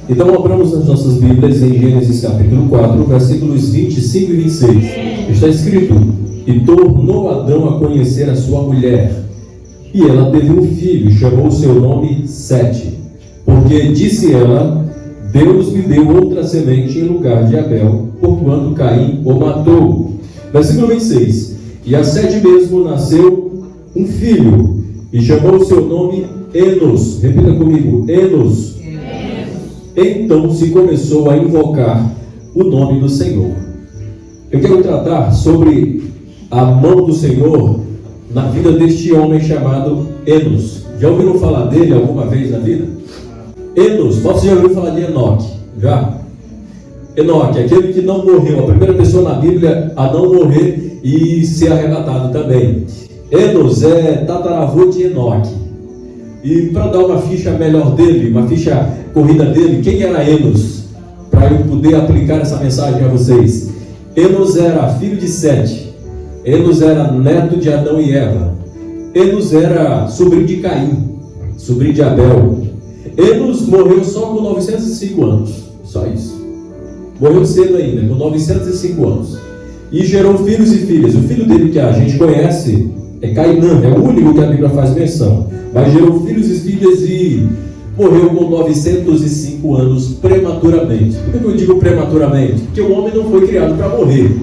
Então abramos as nossas Bíblias em Gênesis capítulo 4, versículos 25 e 26. Está escrito: e tornou Adão a conhecer a sua mulher, e ela teve um filho, e chamou o seu nome Sete, porque disse ela: Deus me deu outra semente em lugar de Abel, porquanto Caim o matou. Versículo 26. E a Sete mesmo nasceu um filho, e chamou o seu nome Enos. Repita comigo: Enos. Então se começou a invocar o nome do Senhor. Eu quero tratar sobre a mão do Senhor na vida deste homem chamado Enos. Já ouviram falar dele alguma vez na vida? Enos, você já ouviu falar de Enoque? Já? Enoque, aquele que não morreu, a primeira pessoa na Bíblia a não morrer e ser arrebatado também. Enos é tataravô de Enoque. E para dar uma ficha melhor dele, uma ficha corrida dele, quem era Enos? Para eu poder aplicar essa mensagem a vocês. Enos era filho de Sete. Enos era neto de Adão e Eva. Enos era sobrinho de Caim, sobrinho de Abel. Enos morreu só com 905 anos, só isso. Morreu cedo ainda, com 905 anos. E gerou filhos e filhas. O filho dele que a gente conhece é Cainã, é o único que a Bíblia faz menção. Mas gerou filhos e filhas e morreu com 905 anos prematuramente. Por que eu digo prematuramente? Porque o homem não foi criado para morrer.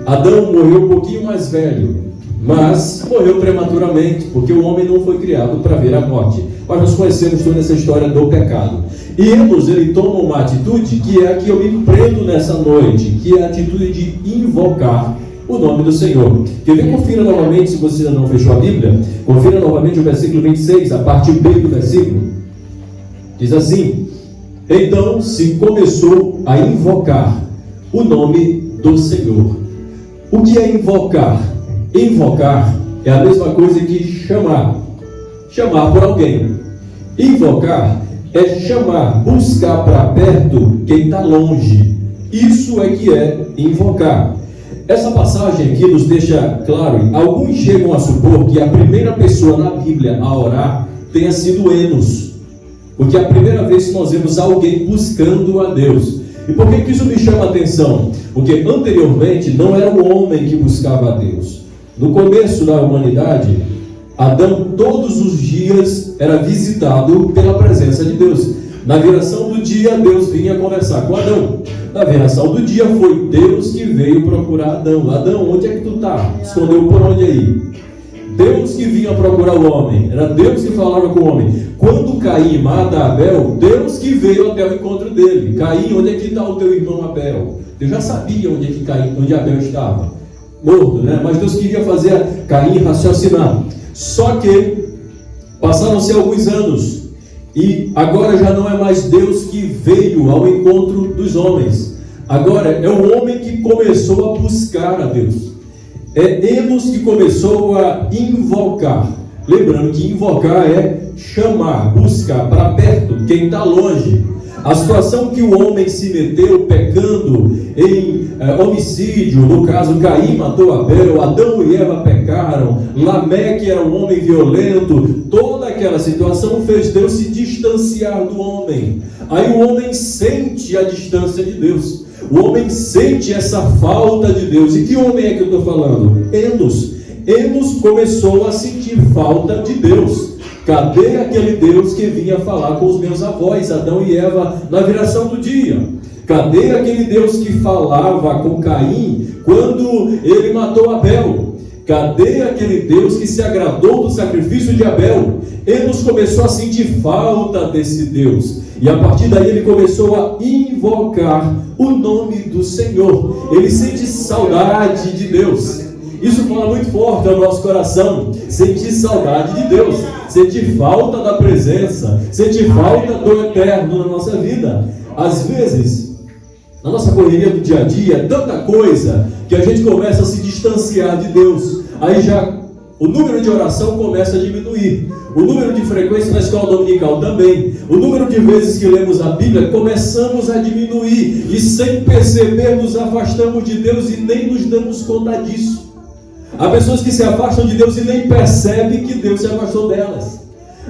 Adão morreu um pouquinho mais velho, mas morreu prematuramente, porque o homem não foi criado para ver a morte. Mas nós conhecemos toda essa história do pecado. E Enos, ele toma uma atitude que é a que eu me prendo nessa noite, que é a atitude de invocar o nome do Senhor. Quer ver? Confira novamente, se você ainda não fechou a Bíblia, confira novamente o versículo 26, a parte B do versículo. Diz assim: então se começou a invocar o nome do Senhor. O que é invocar? Invocar é a mesma coisa que chamar. Chamar por alguém. Invocar é chamar, buscar para perto quem está longe. Isso é que é invocar. Essa passagem aqui nos deixa claro, alguns chegam a supor que a primeira pessoa na Bíblia a orar tenha sido Enos, porque é a primeira vez que nós vemos alguém buscando a Deus. E por que isso me chama a atenção? Porque anteriormente não era o homem que buscava a Deus. No começo da humanidade, Adão todos os dias era visitado pela presença de Deus. Na viração do dia, Deus vinha conversar com Adão. Na viração do dia, foi Deus que veio procurar Adão. Adão, onde é que tu está? Escondeu por onde aí? Deus que vinha procurar o homem. Era Deus que falava com o homem. Quando Caim mata Abel, Deus que veio até o encontro dele. Caim, onde é que está o teu irmão Abel? Deus já sabia onde é que onde Abel estava. Morto, né? Mas Deus queria fazer Caim raciocinar. Só que passaram-se alguns anos. E agora já não é mais Deus que veio ao encontro dos homens. Agora é o homem que começou a buscar a Deus. É Enos que começou a invocar. Lembrando que invocar é chamar, buscar para perto quem está longe. A situação que o homem se meteu pecando em homicídio, no caso Caim matou Abel, Adão e Eva pecaram, Lameque era um homem violento, toda aquela situação fez Deus se distanciar do homem. Aí o homem sente a distância de Deus, o homem sente essa falta de Deus. E que homem é que eu estou falando? Enos. Enos começou a sentir falta de Deus. Cadê aquele Deus que vinha falar com os meus avós, Adão e Eva, na viração do dia? Cadê aquele Deus que falava com Caim quando ele matou Abel? Cadê aquele Deus que se agradou do sacrifício de Abel? Enos começou a sentir falta desse Deus. E a partir daí ele começou a invocar o nome do Senhor. Ele sente saudade de Deus. Isso fala muito forte ao nosso coração. Sentir saudade de Deus, sentir falta da presença, sentir falta do eterno na nossa vida. Às vezes, na nossa correria do dia a dia, é tanta coisa que a gente começa a se distanciar de Deus. Aí já o número de oração começa a diminuir, o número de frequência na escola dominical também, o número de vezes que lemos a Bíblia começamos a diminuir, e sem perceber nos afastamos de Deus e nem nos damos conta disso. Há pessoas que se afastam de Deus e nem percebem que Deus se afastou delas.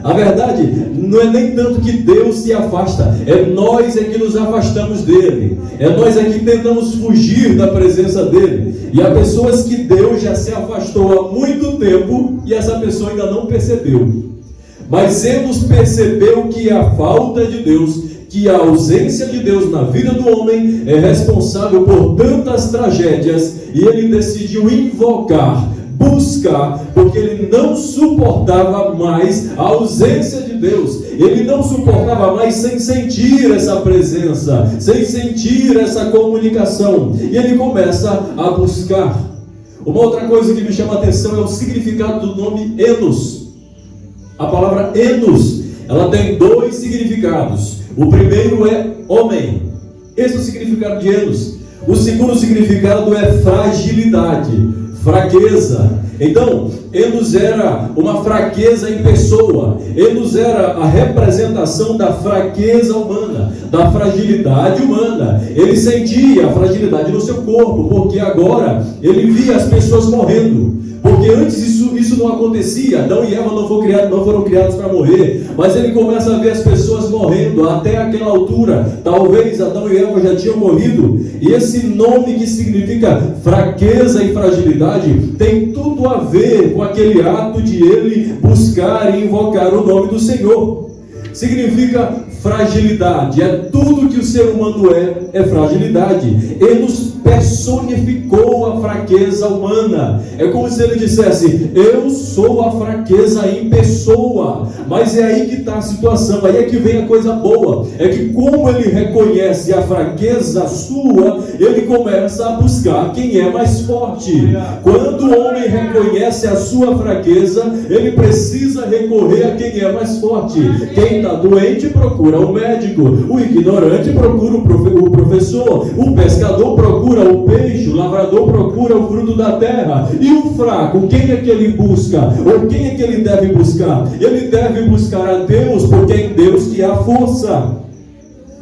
A verdade não é nem tanto que Deus se afasta, é nós que nos afastamos dele, é nós que tentamos fugir da presença dele. E há pessoas que Deus já se afastou há muito tempo e essa pessoa ainda não percebeu. Mas Enos percebeu que a falta de Deus, que a ausência de Deus na vida do homem é responsável por tantas tragédias, e ele decidiu invocar, buscar, porque ele não suportava mais a ausência de Deus. Ele não suportava mais sem sentir essa presença, sem sentir essa comunicação. E ele começa a buscar. Uma outra coisa que me chama a atenção é o significado do nome Enos. A palavra Enos, ela tem dois significados. O primeiro é homem. Esse é o significado de Enos. O segundo significado é fragilidade, fraqueza. Então, Enos era uma fraqueza em pessoa. Enos era a representação da fraqueza humana, da fragilidade humana. Ele sentia a fragilidade no seu corpo, porque agora ele via as pessoas morrendo. Porque antes isso não acontecia. Adão e Eva não foram criados para morrer. Mas ele começa a ver as pessoas morrendo. Até aquela altura, talvez Adão e Eva já tinham morrido. E esse nome que significa fraqueza e fragilidade tem tudo a ver com aquele ato de ele buscar e invocar o nome do Senhor. Significa fragilidade, é tudo que o ser humano é fragilidade. Ele nos personificou a fraqueza humana. É como se ele dissesse: eu sou a fraqueza em pessoa. Mas é aí que está a situação, aí é que vem a coisa boa. É que como ele reconhece a fraqueza sua, ele começa a buscar quem é mais forte. Quando o homem reconhece a sua fraqueza, ele precisa recorrer a quem é mais forte. Quem está doente procura o médico, o ignorante procura o professor, o pescador procura o peixe, o lavrador procura o fruto da terra. E o fraco, quem é que ele busca? Ou quem é que ele deve buscar? Ele deve buscar a Deus, porque é em Deus que há força.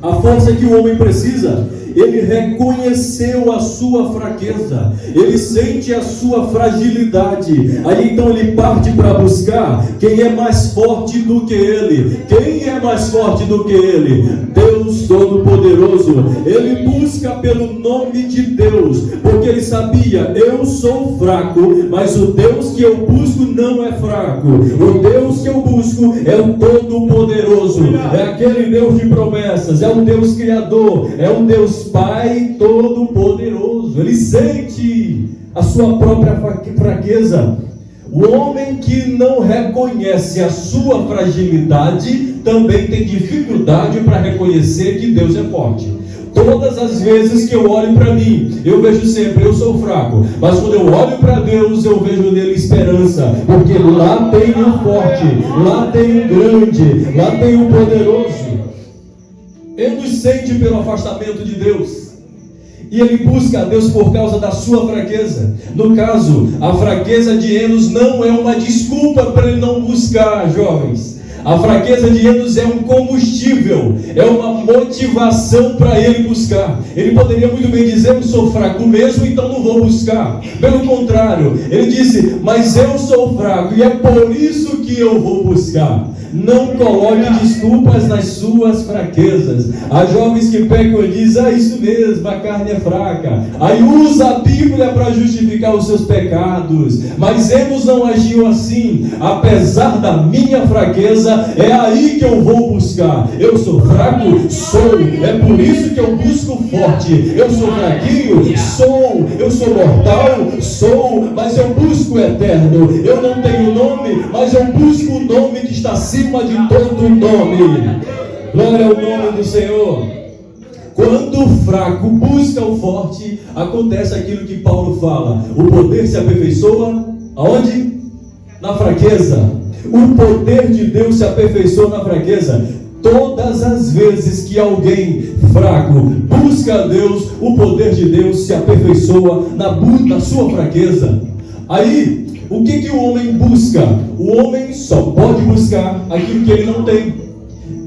A força que o homem precisa. Ele reconheceu a sua fraqueza, ele sente a sua fragilidade. Aí então ele parte para buscar quem é mais forte do que ele. Quem é mais forte do que ele? Deus Todo-Poderoso. Ele busca pelo nome de Deus, porque ele sabia: eu sou fraco, mas o Deus que eu busco não é fraco. O Deus que eu busco é o Todo-Poderoso, é aquele Deus de promessas, é um Deus Criador, é um Deus Pai Todo-Poderoso. Ele sente a sua própria fraqueza. O homem que não reconhece a sua fragilidade também tem dificuldade para reconhecer que Deus é forte. Todas as vezes que eu olho para mim, eu vejo sempre: eu sou fraco. Mas quando eu olho para Deus, eu vejo nele esperança, porque lá tem o forte, lá tem o grande, lá tem o poderoso. Ele nos sente pelo afastamento de Deus, e ele busca a Deus por causa da sua fraqueza. No caso, a fraqueza de Enos não é uma desculpa para ele não buscar, jovens. A fraqueza de Enos é um combustível, é uma motivação para ele buscar. Ele poderia muito bem dizer: eu sou fraco mesmo, então não vou buscar. Pelo contrário, ele disse: mas eu sou fraco e é por isso que eu vou buscar. Não coloque desculpas nas suas fraquezas. Há jovens que pecam e dizem: isso mesmo, a carne é fraca. Aí usa a Bíblia para justificar os seus pecados. Mas Enos não agiu assim. Apesar da minha fraqueza, é aí que eu vou buscar. Eu sou fraco? Sou. É por isso que eu busco forte. Eu sou fraquinho? Sou. Eu sou mortal? Sou. Mas eu busco o eterno. Eu não tenho nome, mas eu busco o nome que está acima de todo nome. Glória ao nome do Senhor. Quando o fraco busca o forte, acontece aquilo que Paulo fala: o poder se aperfeiçoa aonde? Na fraqueza. O poder de Deus se aperfeiçoa na fraqueza. Todas as vezes que alguém fraco busca a Deus, o poder de Deus se aperfeiçoa na sua fraqueza. Aí, o que o homem busca? O homem só pode buscar aquilo que ele não tem.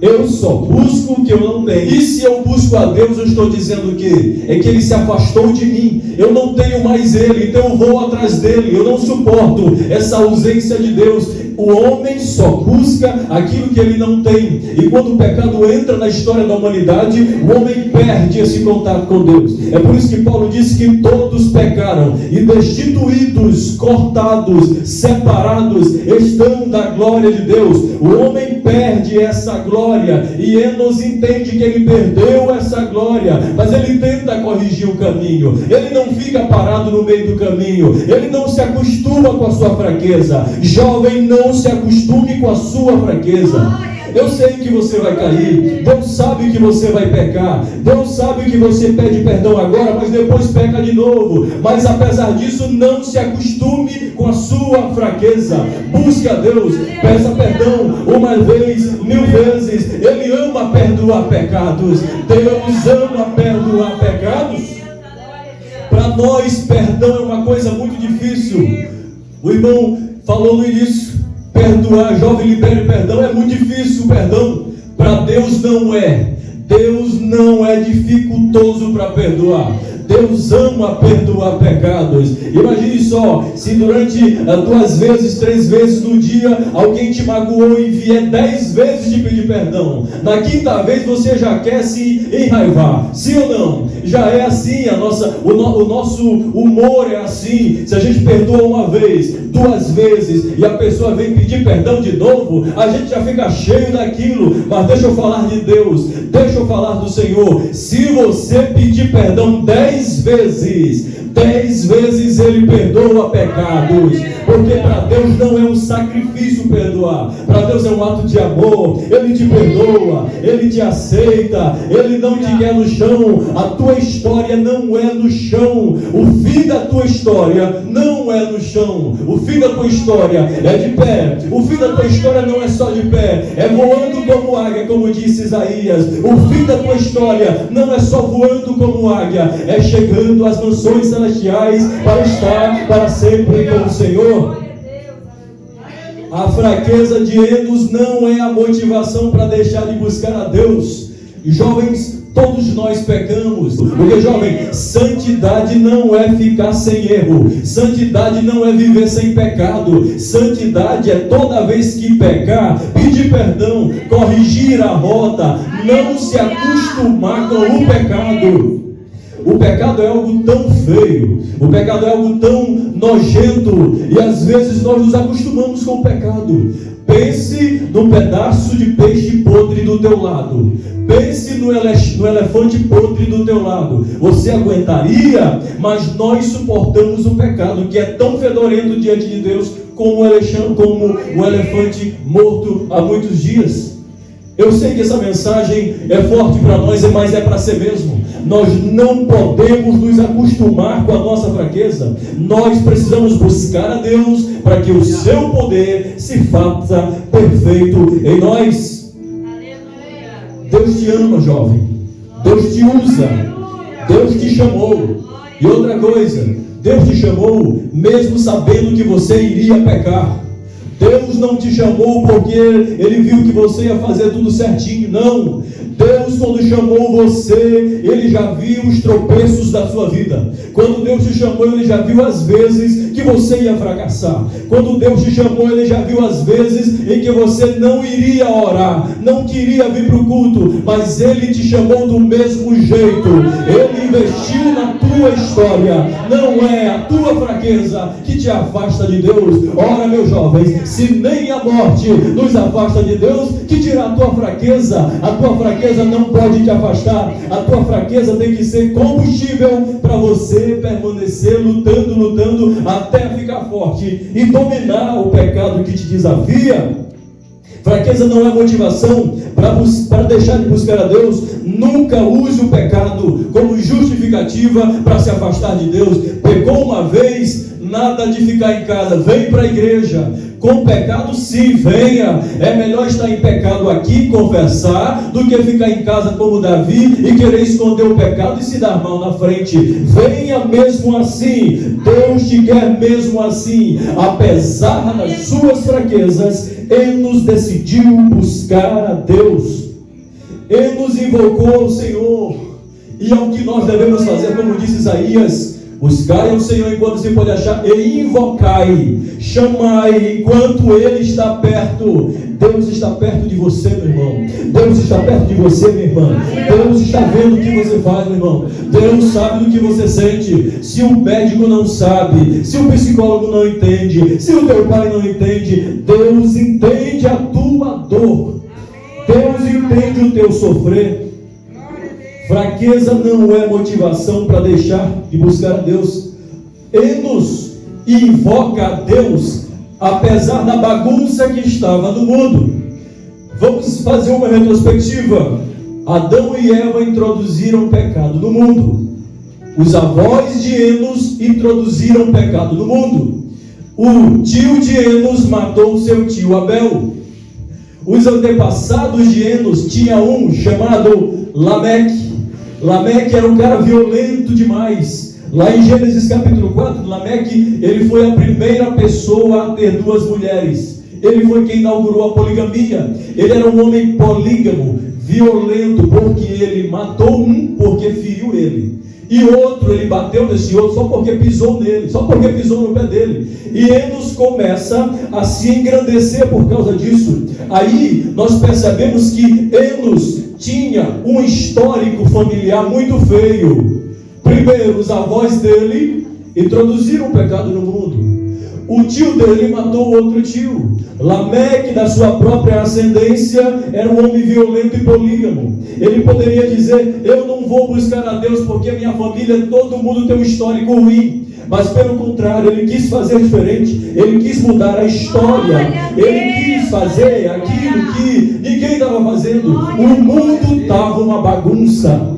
eu só busco o que eu não tenho. E se eu busco a Deus, eu estou dizendo o quê? É que Ele se afastou de mim. Eu não tenho mais Ele, então eu vou atrás dele. Eu não suporto essa ausência de Deus. O homem só busca aquilo que ele não tem. E quando o pecado entra na história da humanidade, o homem perde esse contato com Deus. É por isso que Paulo diz que todos pecaram e destituídos, cortados, separados estão da glória de Deus. O homem perde essa glória e Enos entende que ele perdeu essa glória, mas ele tenta corrigir o caminho. Ele não fica parado no meio do caminho. Ele não se acostuma com a sua fraqueza. Jovem, não se acostume com a sua fraqueza. Eu sei que você vai cair. Deus sabe que você vai pecar. Deus sabe que você pede perdão agora, mas depois peca de novo. Mas apesar disso, não se acostume com a sua fraqueza. Busque a Deus, peça perdão uma vez, 1000 vezes. Ele ama perdoar pecados. Deus ama perdoar pecados. Para nós, perdão é uma coisa muito difícil. O irmão falou no início, perdoar, jovem, libere perdão, é muito difícil o perdão. Para Deus não é. Deus não é dificultoso para perdoar. Deus ama perdoar pecados. Imagine só, se durante 2 vezes, 3 vezes no dia alguém te magoou e vier 10 vezes de pedir perdão, na 5ª vez você já quer se enraivar. Sim ou não? Já é assim, o nosso humor é assim. Se a gente perdoa uma vez, 2 vezes e a pessoa vem pedir perdão de novo, a gente já fica cheio daquilo. Mas deixa eu falar de Deus, deixa eu falar do Senhor. Se você pedir perdão 10 vezes, 10 vezes Ele perdoa pecados, porque para Deus não é um sacrifício perdoar. Para Deus é um ato de amor. Ele te perdoa, Ele te aceita, Ele não te quer no chão. A tua história não é no chão. O fim da tua história não é no chão. O fim da tua história é de pé. O fim da tua história não é só de pé, é voando como águia, como disse Isaías. O fim da tua história não é só voando como águia, é chegando às mansões celestiais para estar para sempre com o Senhor. A fraqueza de Enos não é a motivação para deixar de buscar a Deus. Jovens, todos nós pecamos. Porque, jovem, santidade não é ficar sem erro. Santidade não é viver sem pecado. Santidade é toda vez que pecar, pedir perdão, corrigir a rota, não se acostumar com o pecado. O pecado é algo tão feio, o pecado é algo tão nojento, e às vezes nós nos acostumamos com o pecado. Pense no pedaço de peixe podre do teu lado. Pense no elefante podre do teu lado. Você aguentaria? Mas nós suportamos o pecado, que é tão fedorento diante de Deus como o elefante morto há muitos dias. Eu sei que essa mensagem é forte para nós, mas é para ser mesmo. Nós não podemos nos acostumar com a nossa fraqueza. Nós precisamos buscar a Deus para que o seu poder se faça perfeito em nós. Deus te ama, jovem. Deus te usa. Deus te chamou. E outra coisa, Deus te chamou mesmo sabendo que você iria pecar. Deus não te chamou porque Ele viu que você ia fazer tudo certinho. Não. Deus, quando chamou você, Ele já viu os tropeços da sua vida. Quando Deus te chamou, Ele já viu as vezes que você ia fracassar. Quando Deus te chamou, Ele já viu as vezes em que você não iria orar, não queria vir para o culto, mas Ele te chamou do mesmo jeito. Ele investiu na tua história. Não é a tua fraqueza que te afasta de Deus. Ora, meus jovens, se nem a morte nos afasta de Deus, que dirá a tua fraqueza? A tua fraqueza não pode te afastar. A tua fraqueza tem que ser combustível para você permanecer lutando até ficar forte e dominar o pecado que te desafia. Fraqueza não é motivação para deixar de buscar a Deus. Nunca use o pecado como justificativa para se afastar de Deus. Pecou uma vez, nada de ficar em casa. Vem para a igreja. Com pecado, sim, venha. É melhor estar em pecado aqui e confessar do que ficar em casa como Davi e querer esconder o pecado e se dar mal na frente. Venha mesmo assim. Deus te quer mesmo assim. Apesar das suas fraquezas, Enos decidiu buscar a Deus. Enos invocou ao Senhor, e é o que nós devemos fazer, como disse Isaías: buscai ao Senhor enquanto se pode achar, e invocai, chamai enquanto Ele está perto. Deus está perto de você, meu irmão. Deus está perto de você, minha irmã. Deus está vendo o que você faz, meu irmão. Deus sabe do que você sente. Se o médico não sabe, se o psicólogo não entende, se o teu pai não entende, Deus entende a tua dor. Deus entende o teu sofrer. Fraqueza não é motivação para deixar de buscar a Deus. Enos invoca a Deus apesar da bagunça que estava no mundo. Vamos fazer uma retrospectiva. Adão e Eva introduziram o pecado no mundo. Os avós de Enos introduziram o pecado no mundo. O tio de Enos matou seu tio Abel. Os antepassados de Enos tinha um chamado Lameque. Lameque era um cara violento demais. Lá em Gênesis capítulo 4, Lameque, ele foi a primeira pessoa a ter 2 mulheres. Ele foi quem inaugurou a poligamia. Ele era um homem polígamo, violento, porque ele matou um porque feriu ele. E outro, ele bateu nesse outro só porque pisou nele, só porque pisou no pé dele. E Enos começa a se engrandecer por causa disso. Aí nós percebemos que Enos tinha um histórico familiar muito feio. Primeiro, os avós dele introduziram o pecado no mundo. O tio dele matou outro tio. Lameque, da sua própria ascendência, era um homem violento e polígamo. Ele poderia dizer: eu não vou buscar a Deus porque minha família, todo mundo tem um histórico ruim. Mas pelo contrário, ele quis fazer diferente. Ele quis mudar a história. Ele quis fazer aquilo que ninguém estava fazendo. O mundo estava uma bagunça.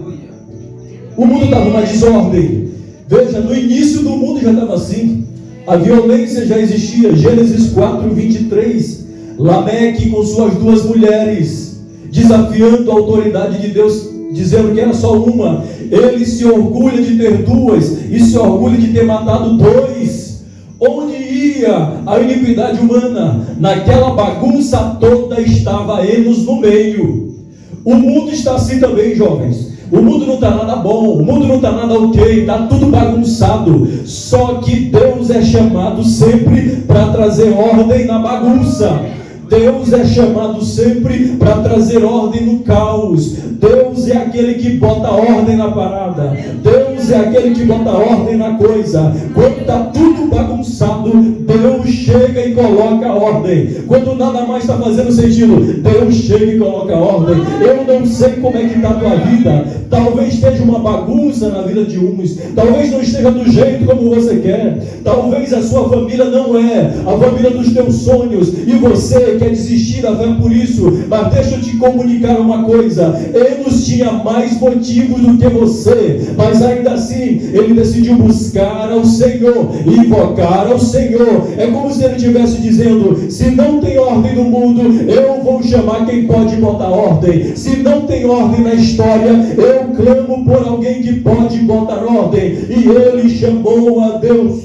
O mundo estava uma desordem. Veja, no início do mundo já estava assim. A violência já existia. Gênesis 4, 23. Lameque com suas 2 mulheres, desafiando a autoridade de Deus, dizendo que era só uma. Ele se orgulha de ter 2 e se orgulha de ter matado 2. Onde ia a iniquidade humana? Naquela bagunça toda estava Enos no meio. O mundo está assim também, jovens. O mundo não está nada bom, o mundo não está nada ok, está tudo bagunçado. Só que Deus é chamado sempre para trazer ordem na bagunça. Deus é chamado sempre para trazer ordem no caos. Deus é aquele que bota ordem na parada. Deus é aquele que bota ordem na coisa. Quando está tudo bagunçado, Deus chega e coloca ordem. Quando nada mais está fazendo sentido, Deus chega e coloca ordem. Eu não sei como é que está a tua vida. Talvez esteja uma bagunça na vida de uns. Talvez não esteja do jeito como você quer. Talvez a sua família não é a família dos teus sonhos. E você quer desistir da fé por isso. Mas deixa eu te comunicar uma coisa. Enos tinha mais motivos do que você. Mas ainda assim, ele decidiu buscar ao Senhor, invocar ao Senhor. É como se ele estivesse dizendo: se não tem ordem no mundo, eu vou chamar quem pode botar ordem. Se não tem ordem na história, eu clamo por alguém que pode botar ordem. E ele chamou a Deus.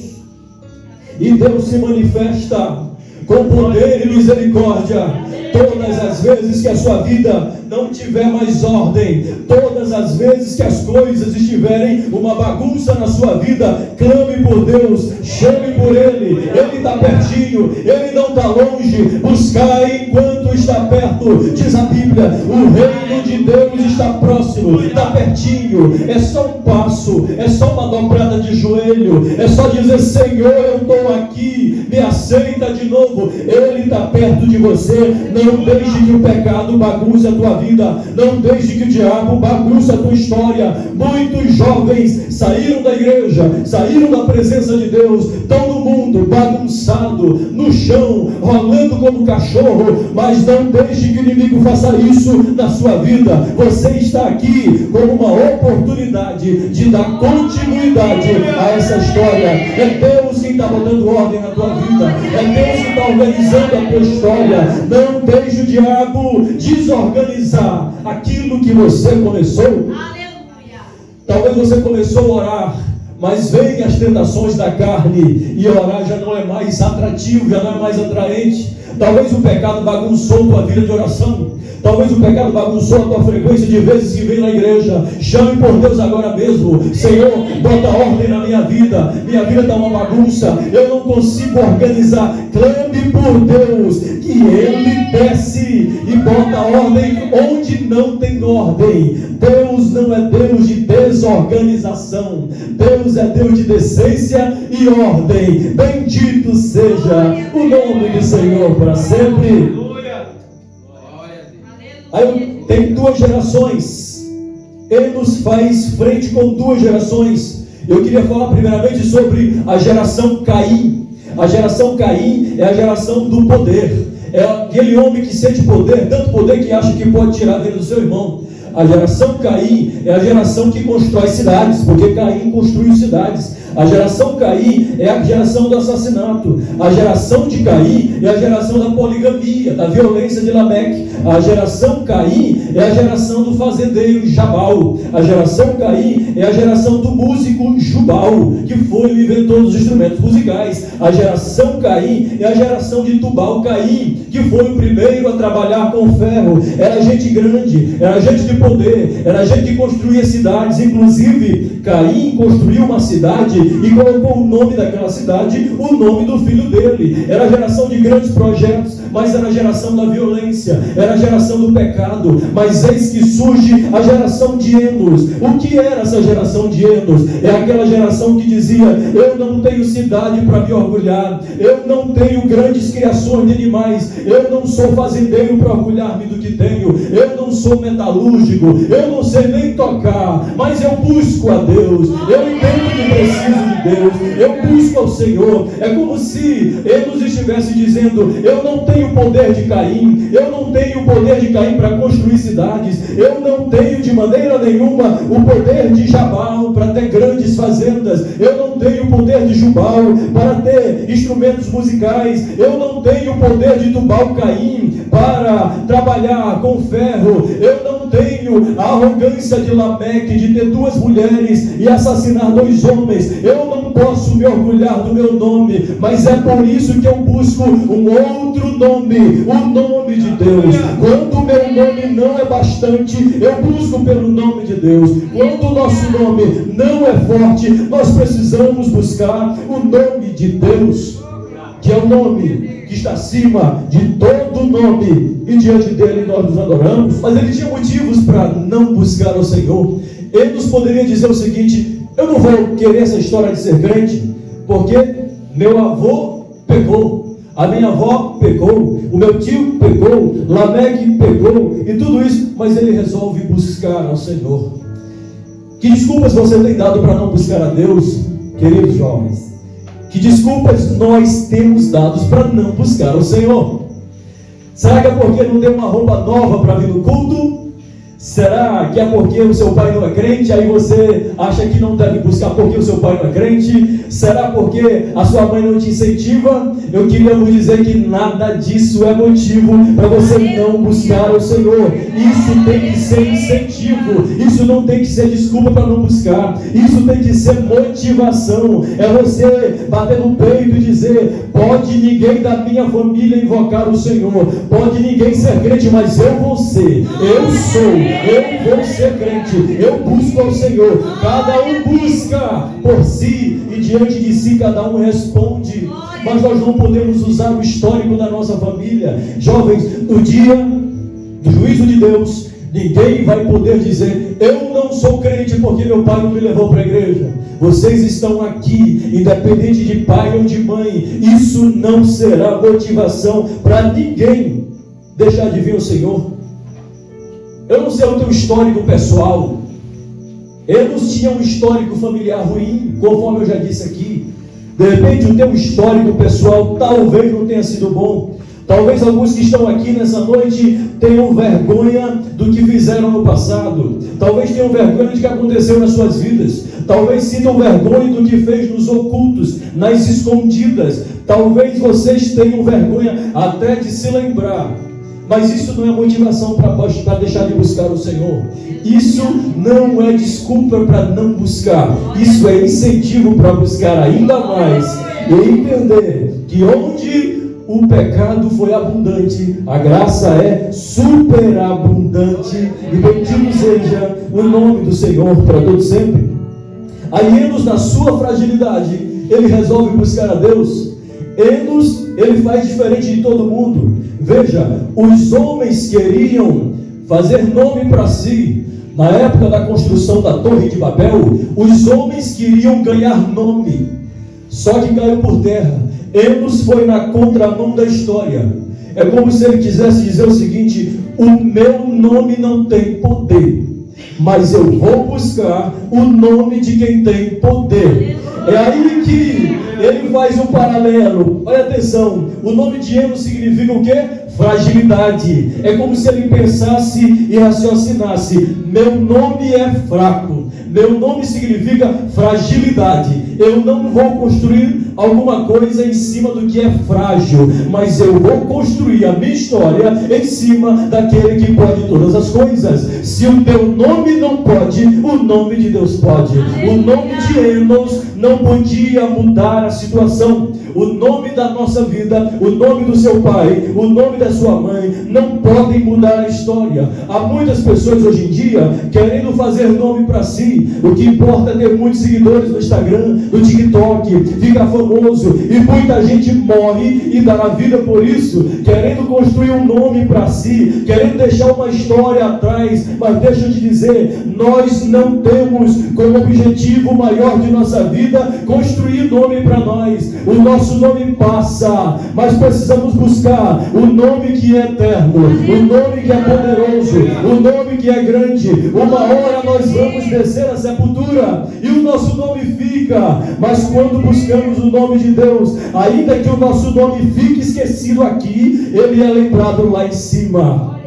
E Deus se manifesta com poder e misericórdia. Todas as vezes que a sua vida não tiver mais ordem, todas as vezes que as coisas estiverem uma bagunça na sua vida, clame por Deus, chame por Ele. Ele está pertinho, Ele não está longe. Buscai enquanto está perto, diz a Bíblia. O reino de Deus está próximo, está pertinho. É só um passo, é só uma dobrada de joelho, é só dizer: Senhor, eu estou aqui, me aceita de novo. Ele está perto de você. Não deixe que o pecado bagunce a tua vida. Não deixe que o diabo bagunce a tua história. Muitos jovens saíram da igreja, saíram da presença de Deus, estão no mundo bagunçado, no chão, rolando como cachorro. Mas não deixe que o inimigo faça isso na sua vida. Você está aqui como uma oportunidade de dar continuidade a essa história. É Deus quem está botando ordem na tua vida. É Deus que está organizando a tua história. Não deixe o diabo desorganizar aquilo que você começou. Aleluia. Talvez você começou a orar, mas vem as tentações da carne e orar já não é mais atrativo, já não é mais atraente. Talvez o pecado bagunçou tua vida de oração. Talvez o pecado bagunçou a tua frequência de vezes que vem na igreja. Chame por Deus agora mesmo. Senhor, bota ordem na minha vida. Minha vida está uma bagunça. Eu não consigo organizar. Clame por Deus, que Ele desce e bota ordem onde não tem ordem. Deus não é Deus de desorganização. Deus é Deus de decência e ordem. Bendito seja o nome do Senhor para sempre. Aí tem duas gerações. Ele nos faz frente com duas gerações. Eu queria falar primeiramente sobre a geração Caim. A geração Caim é a geração do poder. É aquele homem que sente poder, tanto poder que acha que pode tirar a vida do seu irmão. A geração Caim é a geração que constrói cidades, porque Caim construiu cidades. A geração Caim é a geração do assassinato. A geração de Caim é a geração da poligamia, da violência de Lameque. A geração Caim é a geração do fazendeiro Jabal. A geração Caim é a geração do músico Jubal, que foi o inventor dos instrumentos musicais. A geração Caim é a geração de Tubal Caim, que foi o primeiro a trabalhar com ferro. Era gente grande, era gente de poder, era gente que construía cidades. Inclusive, Caim construiu uma cidade e colocou o nome daquela cidade, o nome do filho dele. Era a geração de grandes projetos, mas era a geração da violência, era a geração do pecado. Mas eis que surge a geração de Enos. O que era essa geração de Enos? É aquela geração que dizia: eu não tenho cidade para me orgulhar, eu não tenho grandes criações de animais, eu não sou fazendeiro para orgulhar-me do que tenho, eu não sou metalúrgico, eu não sei nem tocar, mas eu busco a Deus, eu entendo que preciso de Deus, eu busco ao Senhor. É como se Ele nos estivesse dizendo: eu não tenho o poder de Caim, eu não tenho o poder de Caim para construir cidades, eu não tenho de maneira nenhuma o poder de Jabal para ter grandes fazendas, eu não tenho o poder de Jubal para ter instrumentos musicais, eu não tenho o poder de Tubal Caim para trabalhar com ferro, eu não tenho a arrogância de Lameque de ter duas mulheres e assassinar dois homens, eu não posso me orgulhar do meu nome, mas é por isso que eu busco um outro nome, o nome de Deus. Quando o meu nome não é bastante, eu busco pelo nome de Deus. Quando o nosso nome não é forte, nós precisamos buscar o nome de Deus, que é o nome que está acima de todo nome, e diante dele nós nos adoramos. Mas ele tinha motivos para não buscar ao Senhor. Ele nos poderia dizer o seguinte: eu não vou querer essa história de ser crente, porque meu avô pecou, a minha avó pecou, o meu tio pecou, Lameque pecou, e tudo isso. Mas ele resolve buscar ao Senhor. Que desculpas você tem dado para não buscar a Deus, queridos jovens? Que desculpas nós temos dado para não buscar o Senhor? Será que é porque não tem uma roupa nova para vir no culto? Será que é porque o seu pai não é crente, aí você acha que não deve buscar porque o seu pai não é crente? Será porque a sua mãe não te incentiva? Eu queria vos dizer que nada disso é motivo para você não buscar o Senhor. Isso tem que ser incentivo, isso não tem que ser desculpa para não buscar, isso tem que ser motivação. É você bater no peito e dizer: pode ninguém da minha família invocar o Senhor, pode ninguém ser crente, mas eu vou ser, eu sou. Eu vou ser crente, eu busco ao Senhor. Cada um busca por si, e diante de si cada um responde. Mas nós não podemos usar o histórico da nossa família. Jovens, no dia do juízo de Deus, ninguém vai poder dizer: eu não sou crente porque meu pai não me levou para a igreja. Vocês estão aqui, independente de pai ou de mãe. Isso não será motivação para ninguém deixar de vir ao Senhor. Eu não sei o teu histórico pessoal. Eles tinham um histórico familiar ruim, conforme eu já disse aqui. De repente o teu histórico pessoal talvez não tenha sido bom. Talvez alguns que estão aqui nessa noite tenham vergonha do que fizeram no passado. Talvez tenham vergonha do que aconteceu nas suas vidas. Talvez sintam vergonha do que fez nos ocultos, nas escondidas. Talvez vocês tenham vergonha até de se lembrar Mas isso não é motivação para deixar de buscar o Senhor. Isso não é desculpa para não buscar. Isso é incentivo para buscar ainda mais e entender que onde o pecado foi abundante, a graça é superabundante. E bendito seja o nome do Senhor para todos sempre. Aí Enos, na sua fragilidade, ele resolve buscar a Deus. Enos, ele faz diferente de todo mundo. Veja, os homens queriam fazer nome para si. Na época da construção da Torre de Babel, os homens queriam ganhar nome, só que caiu por terra. Enos foi na contramão da história. É como se ele quisesse dizer o seguinte: o meu nome não tem poder, mas eu vou buscar o nome de quem tem poder. É aí que ele faz um paralelo. Olha atenção, o nome de Enos significa o quê? Fragilidade. É como se ele pensasse e raciocinasse: meu nome é fraco, meu nome significa fragilidade. Eu não vou construir alguma coisa em cima do que é frágil, mas eu vou construir a minha história em cima daquele que pode todas as coisas. Se o teu nome não pode, o nome de Deus pode. O nome de Enos não podia mudar a situação. O nome da nossa vida, o nome do seu pai, o nome da sua mãe, não podem mudar a história. Há muitas pessoas hoje em dia querendo fazer nome para si. O que importa é ter muitos seguidores no Instagram, no TikTok, ficar famoso. E muita gente morre e dá a vida por isso, querendo construir um nome para si, querendo deixar uma história atrás. Mas deixa eu te dizer, nós não temos como objetivo maior de nossa vida construir nome para nós. O nosso nome passa, mas precisamos buscar o nome que é eterno, o nome que é poderoso, o nome que é grande. Uma hora nós vamos descer a sepultura e o nosso nome fica, mas quando buscamos o nome de Deus, ainda que o nosso nome fique esquecido aqui, ele é lembrado lá em cima.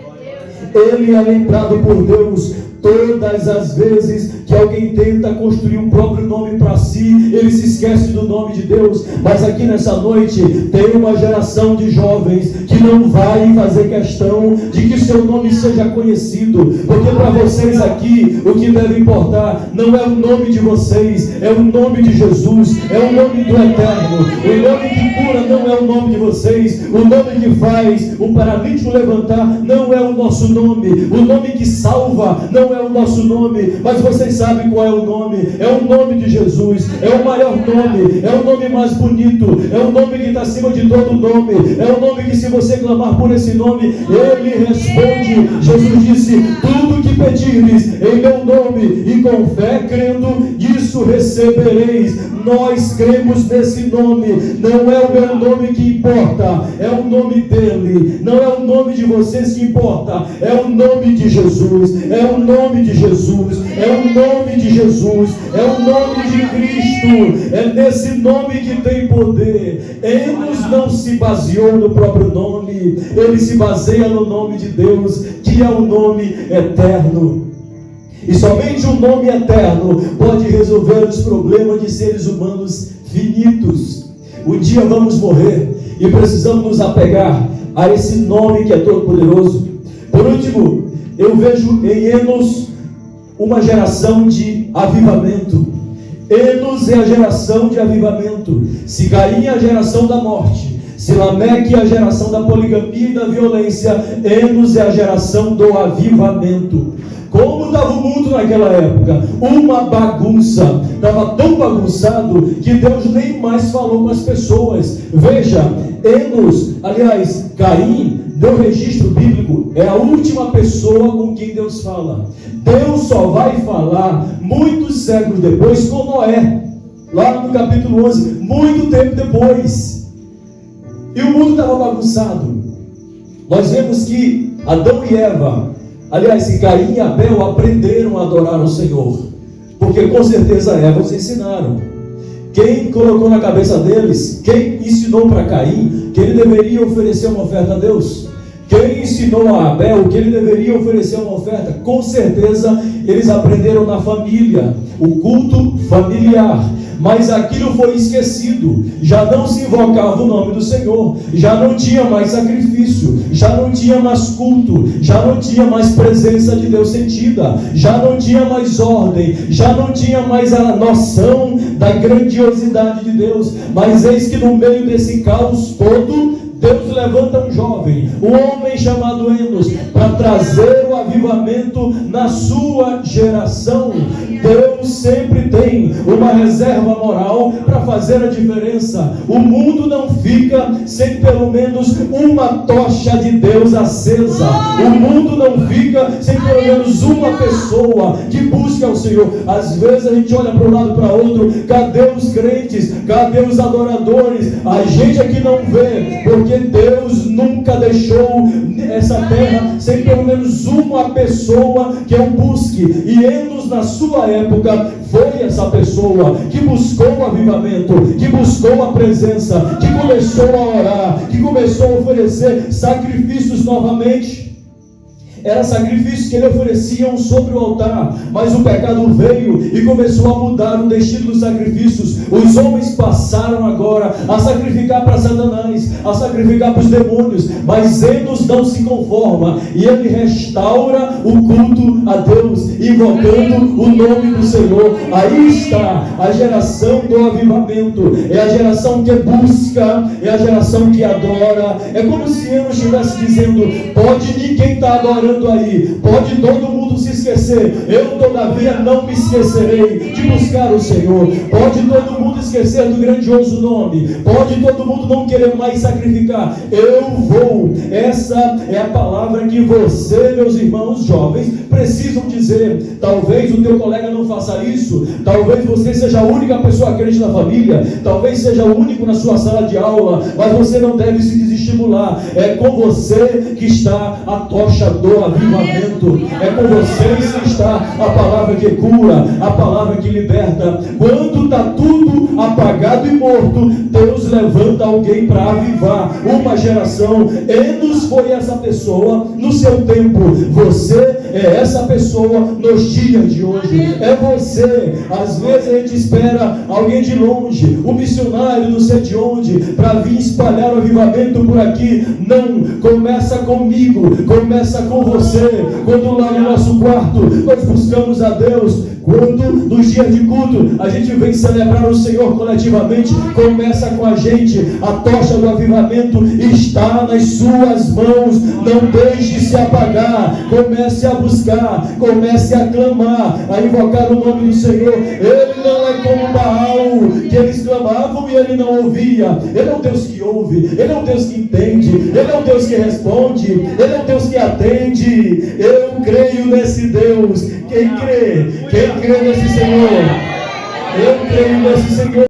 Ele é lembrado por Deus. Todas as vezes que alguém tenta construir um próprio nome para si, ele se esquece do nome de Deus. Mas aqui nessa noite tem uma geração de jovens que não vai fazer questão de que seu nome seja conhecido, porque para vocês aqui o que deve importar não é o nome de vocês, é o nome de Jesus, é o nome do Eterno. O nome que cura não é o nome de vocês, o nome que faz o paralítico levantar não é o nosso nome, o nome que salva não é o nosso nome. Mas vocês sabem qual é o nome? É o nome de Jesus. É o maior nome, é o nome mais bonito, é o nome que está acima de todo nome, é o nome que, se você clamar por esse nome, ele responde. Jesus disse: tudo que pedirdes em meu nome e com fé crendo, isso recebereis. Nós cremos nesse nome. Não é o meu nome que importa, é o nome dele. Não é o nome de vocês que importa, é o nome de Jesus. É o nome de Jesus, é o nome de Jesus, é o nome de Cristo. É nesse nome que tem poder. Enos não se baseou no próprio nome, ele se baseia no nome de Deus, que é o nome eterno. E somente o nome eterno pode resolver os problemas de seres humanos finitos. Um dia vamos morrer e precisamos nos apegar a esse nome que é todo poderoso. Por último, eu vejo em Enos uma geração de avivamento. Enos é a geração de avivamento. Se Caim é a geração da morte, se Lameque é a geração da poligamia e da violência, Enos é a geração do avivamento. Como estava o mundo naquela época? Uma bagunça. Estava tão bagunçado que Deus nem mais falou com as pessoas. Veja, Enos, aliás, Caim, deu registro bíblico, é a última pessoa com quem Deus fala. Deus só vai falar muitos séculos depois com Noé, lá no capítulo 11, muito tempo depois. E o mundo estava bagunçado. Nós vemos que Adão e Eva, aliás, que Caim e Abel aprenderam a adorar o Senhor, porque com certeza Eva os ensinaram. Quem colocou na cabeça deles, quem ensinou para Caim que ele deveria oferecer uma oferta a Deus? Quem ensinou a Abel que ele deveria oferecer uma oferta? Com certeza eles aprenderam na família, o culto familiar. mas aquilo foi esquecido. Já não se invocava o nome do Senhor, já não tinha mais sacrifício, já não tinha mais culto, já não tinha mais presença de Deus sentida, já não tinha mais ordem, já não tinha mais a noção da grandiosidade de Deus. Mas eis que no meio desse caos todo, Deus levanta um jovem, um homem chamado Enos, para trazer o avivamento na sua geração. Deus sempre tem uma reserva moral para fazer a diferença. O mundo não fica sem pelo menos uma tocha de Deus acesa. O mundo não fica sem pelo menos uma pessoa que busca o Senhor. Às vezes a gente olha para um lado para outro, cadê os crentes? Cadê os adoradores? A gente aqui não vê, porque Deus nunca deixou essa terra sem pelo menos uma pessoa que o busque. E Enos, na sua época, foi essa pessoa que buscou o avivamento, que buscou a presença, que começou a orar, que começou a oferecer sacrifícios novamente. Eram sacrifícios que ele ofereciam sobre o altar, mas o pecado veio e começou a mudar o destino dos sacrifícios. Os homens passaram agora a sacrificar para Satanás, a sacrificar para os demônios, mas Enos não se conforma e ele restaura o culto a Deus, invocando o nome do Senhor. Aí está a geração do avivamento, é a geração que busca, é a geração que adora. É como se Enos estivesse dizendo: pode ninguém estar adorando aí, pode todo mundo se esquecer, eu todavia não me esquecerei de buscar o Senhor. Pode todo mundo esquecer do grandioso nome, pode todo mundo não querer mais sacrificar, eu vou. Essa é a palavra que você, meus irmãos jovens, precisam dizer. Talvez o teu colega não faça isso, talvez você seja a única pessoa crente na família, talvez seja o único na sua sala de aula, mas você não deve se desestimular. É com você que está a tocha do avivamento, é com vocês que está a palavra que cura, a palavra que liberta. Quando está tudo apagado e morto, Deus levanta alguém para avivar uma geração. Enos foi essa pessoa no seu tempo, você é essa pessoa nos dias de hoje, é você. Às vezes a gente espera alguém de longe, um missionário não sei de onde, para vir espalhar o avivamento por aqui. Não, começa comigo, começa com você. Quando lá no nosso quarto nós buscamos a Deus, quando nos dias de culto a gente vem celebrar o Senhor coletivamente, começa com a gente. A tocha do avivamento está nas suas mãos. Não deixe se apagar, comece a buscar, comece a clamar, a invocar o nome do Senhor. Ele não é como Baal, que eles clamavam e ele não ouvia. Ele é um Deus que ouve, ele é um Deus que entende, ele é um Deus que responde, ele é um Deus que atende. Eu creio nesse Deus. Quem crê nesse Senhor? Eu creio nesse Senhor.